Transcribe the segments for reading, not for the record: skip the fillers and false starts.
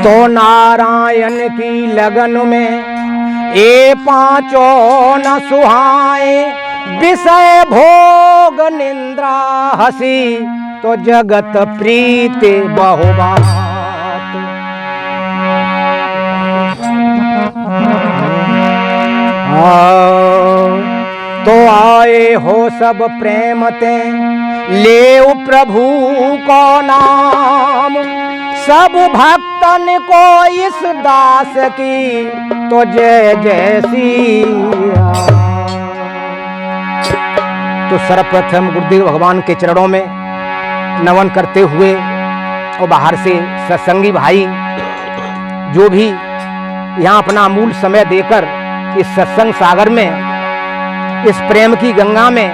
तो नारायण की लगन में ये पांचों न सुहाए, विषय भोग निंद्रा हसी, तो जगत प्रीति बहुबात। तो आए हो सब प्रेम ते, ले प्रभु को नाम, सब भक्तन को इस दास की, तो जय जय सिया। तो सर्वप्रथम गुरुदेव भगवान के चरणों में नमन करते हुए और बाहर से सत्संगी भाई जो भी यहाँ अपना अमूल्य समय देकर इस सत्संग सागर में, इस प्रेम की गंगा में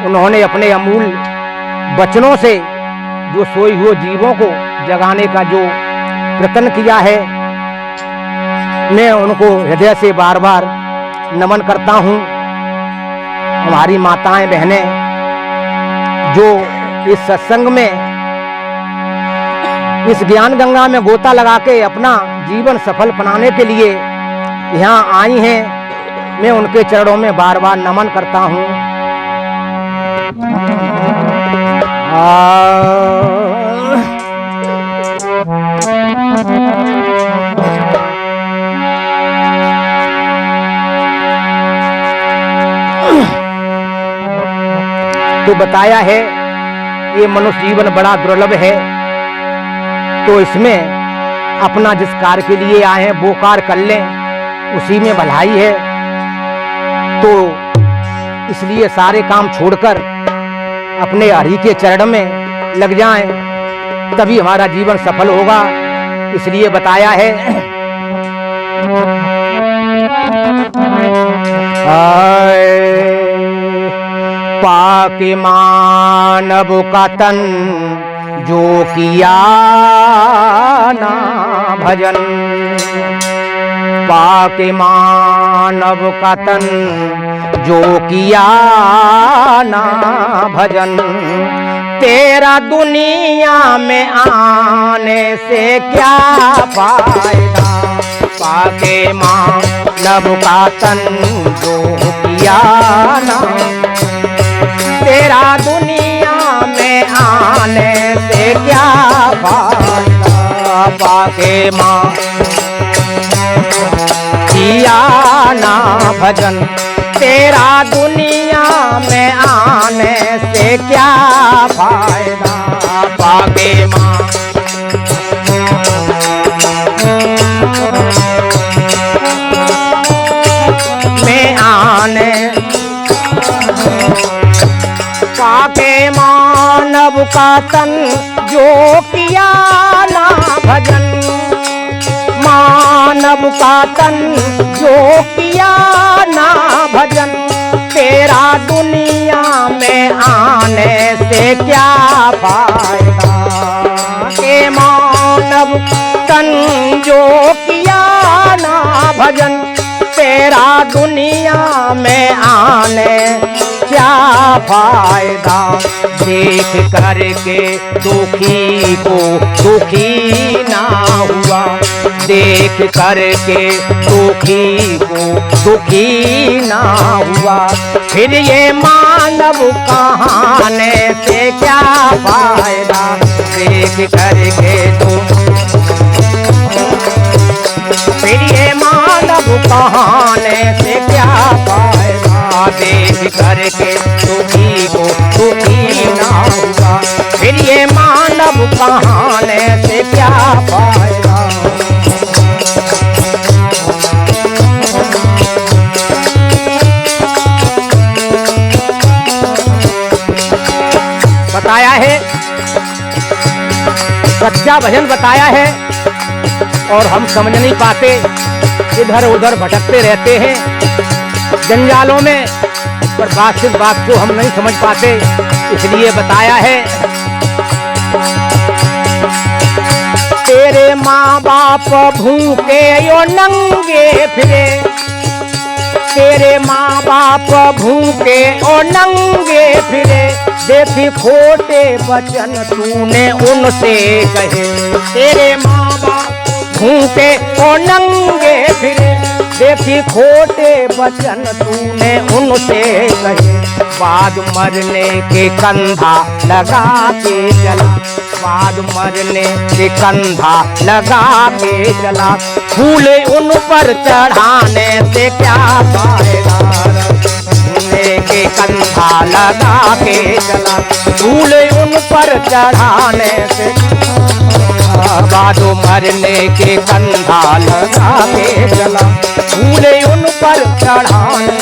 उन्होंने अपने अमूल्य वचनों से जो सोए हुए जीवों को जगाने का जो प्रयत्न किया है, मैं उनको हृदय से बार बार नमन करता हूँ। हमारी माताएं बहनें जो इस सत्संग में, इस ज्ञान गंगा में गोता लगा के अपना जीवन सफल बनाने के लिए यहाँ आई हैं, मैं उनके चरणों में बार बार नमन करता हूँ। तो बताया है ये मनुष्य जीवन बड़ा दुर्लभ है, तो इसमें अपना जिस कार्य के लिए आए हैं वो कार्य कर लें, उसी में भलाई है। तो इसलिए सारे काम छोड़कर अपने हरि के चरण में लग जाएं, तभी हमारा जीवन सफल होगा। इसलिए बताया है पाके मानव का तन, जो किया ना भजन, पाके मानव का तन, जो किया ना भजन, तेरा दुनिया में आने से क्या फायदा। पाके मानव का तन, जो किया ना, तेरा दुनिया में आने से क्या फायदा। पाके माँ किया ना भजन, तेरा दुनिया में आने से क्या फायदा। पाके माँ में आने, पाके मानव का तन, जो किया ना भजन, मानव का तन, जो किया ना भजन, तेरा दुनिया में आने से क्या फायदा। के मानव तन, जो किया ना भजन, तेरा दुनिया में आने क्या फायदा। देख करके दुखी को दुखी ना हुआ, देख करके दुखी को दुखी ना हुआ, फिर ये मानव कहाने से क्या फायदा। देख करके फिर ये मानव कहाने से क्या फायदा। देख करके दुखी को दुखी ना हुआ, फिर ये मानव कहाने से क्या फायदा। बताया है, सच्चा भजन बताया है, और हम समझ नहीं पाते, इधर उधर भटकते रहते हैं जंजालों में, पर वास्तविक बात को हम नहीं समझ पाते। इसलिए बताया है, तेरे माँ बाप भूखे यो नंगे फिरे, तेरे माँ बाप भूखे और नंगे फिरे, देखी खोटे वचन तूने उनसे कहे। तेरे माँ बाप झूठे और नंगे फिरे, देखी खोटे वचन तूने उनसे कहे, बाद मरने के कंधा लगा के चला, बाद मरने के कंधा लगा के चला, फूल उन पर चढ़ाने से क्या पाएगा, के कंधा लगा के चला, फूल उन पर चढ़ाने से, बाद मरने के कंधा लगा के चला, फूल उन पर चढ़ाने,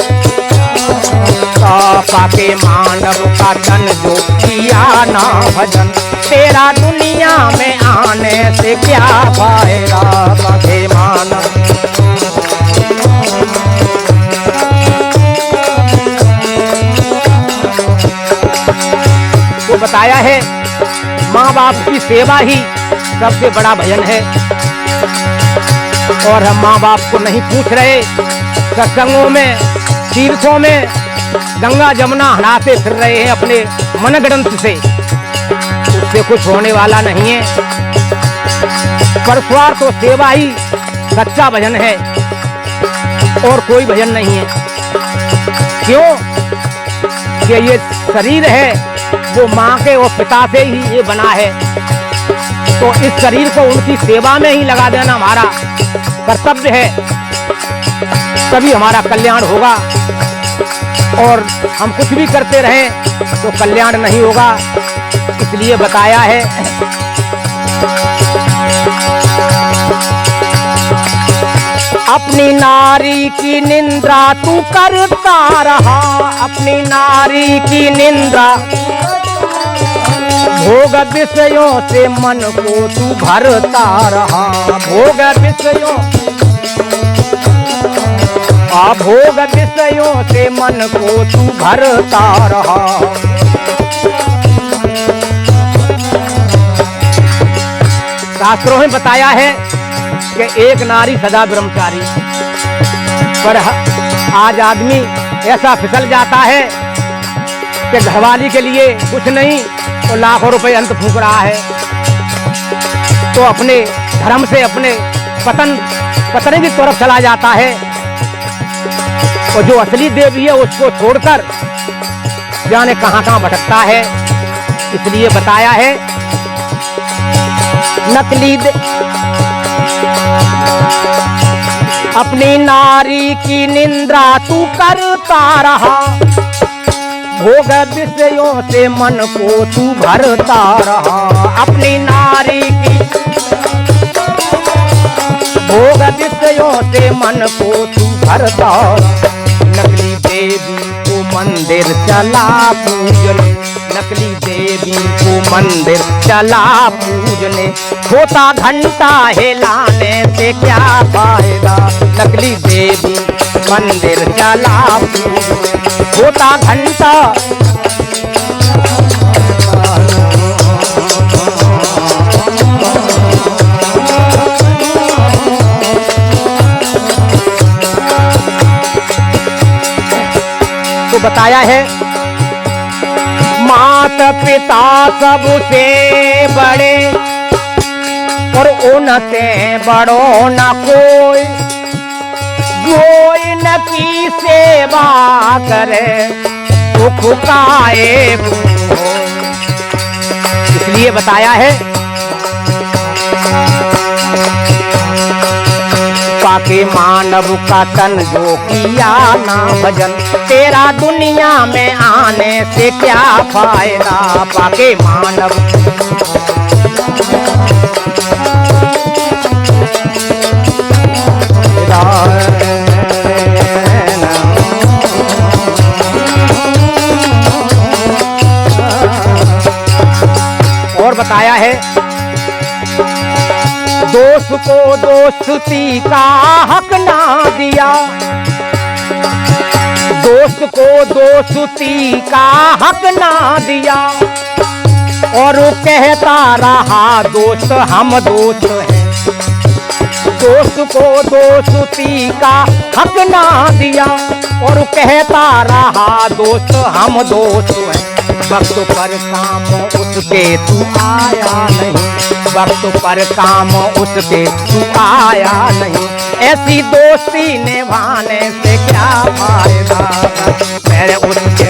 पाके मानव का तन जो किया ना भजन, तेरा दुनिया में आने से क्या पाएगा, पाके मानव। तो बताया है माँ बाप की सेवा ही सबसे बड़ा भजन है, और हम माँ बाप को नहीं पूछ रहे, सत्संगों में तीर्थों में गंगा जमुना हराते फिर रहे हैं अपने मन ग्रंथ से, उससे कुछ होने वाला नहीं है। परस्वार तो सेवा ही सच्चा भजन है और कोई भजन नहीं है। क्यों कि ये शरीर है वो माँ के और पिता से ही ये बना है, तो इस शरीर को उनकी सेवा में ही लगा देना हमारा कर्तव्य है, तभी हमारा कल्याण होगा। और हम कुछ भी करते रहें तो कल्याण नहीं होगा, इसलिए बताया है। अपनी नारी की निंदा तू करता रहा, अपनी नारी की निंदा, भोग विषयों से मन को तू भरता रहा, भोग विषयों, भोग विषयों से मन को तू भरता रहा। शास्त्रों में बताया है कि एक नारी सदा ब्रह्मचारी, पर आज आदमी ऐसा फिसल जाता है कि घरवाली के लिए कुछ नहीं तो लाखों रुपए अंत फूंक रहा है, तो अपने धर्म से अपने पतन की तरफ चला जाता है, और जो असली देवी है उसको छोड़कर जाने कहां कहां भटकता है। इसलिए बताया है नकली अपनी नारी की निंदा तू करता रहा, भोग विषयों से मन को तू भरता रहा, अपनी नारी की भोग विषयों से मन को तू भरता। नकली देवी को मंदिर चला पूजने, नकली देवी को मंदिर चला पूजने, होता घंटा हिलाने से क्या फायदा, नकली देवी मंदिर चला पूजने, होता घंटा। तो बताया है माता पिता सबसे बड़े और उनसे बड़ो न कोई, जो इनकी सेवा करे सुख पाए। इसलिए बताया है पाके मानव का तन जो किया ना भजन, तेरा दुनिया में आने से क्या फायदा, पाके मानव। और बताया है दोस्त को दोस्ती का हक ना दिया, दोस्त को दोस्ती का हक ना दिया, और वो कहता रहा दोस्त हम दोस्त हैं, दोस्त को दोस्ती का हक ना दिया, और वो कहता रहा दोस्त हम दोस्त हैं, वक्त पर काम उसके तू आया नहीं, वक्त पर काम उसके तू आया नहीं, ऐसी दोस्ती निभाने से क्या फायदा, मेरे उसके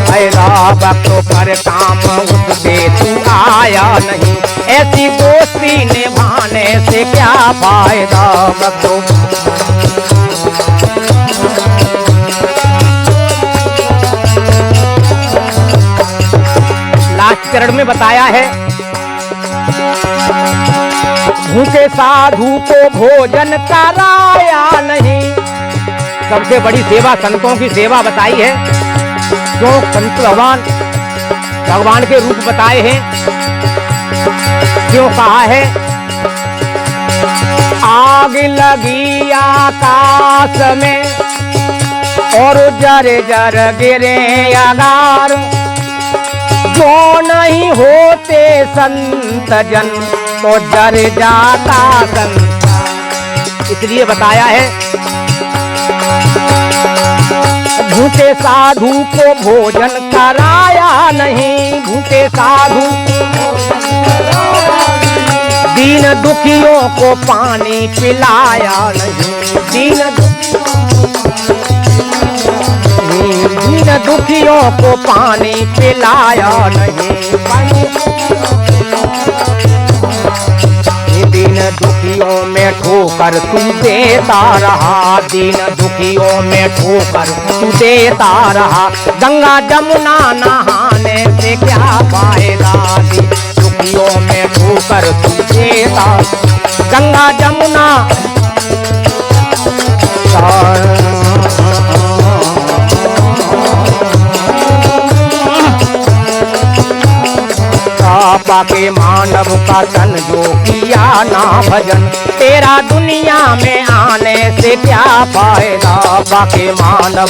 फायदा, वक्त पर काम उसके तू आया नहीं, ऐसी दोस्ती निभाने से क्या फायदा, वक्त लास्ट चरण में बताया है, भूखे साधु को भोजन कराया नहीं। सबसे बड़ी सेवा संतों की सेवा बताई है, जो संत भगवान के रूप बताए हैं। क्यों कहा है, आग लगी आकाश में और जर जर गिरे अगार, जो नहीं होते संत जन तो जर जाता संसार। इसलिए बताया है, भूखे साधु को भोजन कराया नहीं, भूखे साधु दीन दुखियों को पानी पिलाया नहीं, दीन दुखियों को पानी पिलाया नहीं, दीन दुखियों में ठोकर तू देता रहा, दीन दुखियों में ठोकर तू देता रहा, गंगा जमुना नहाने से क्या फायदा, दुखियों में ठोकर तू देता, गंगा जमुना पाके मानव का तन जो किया ना भजन, तेरा दुनिया में आने से क्या फायदा, पाके मानव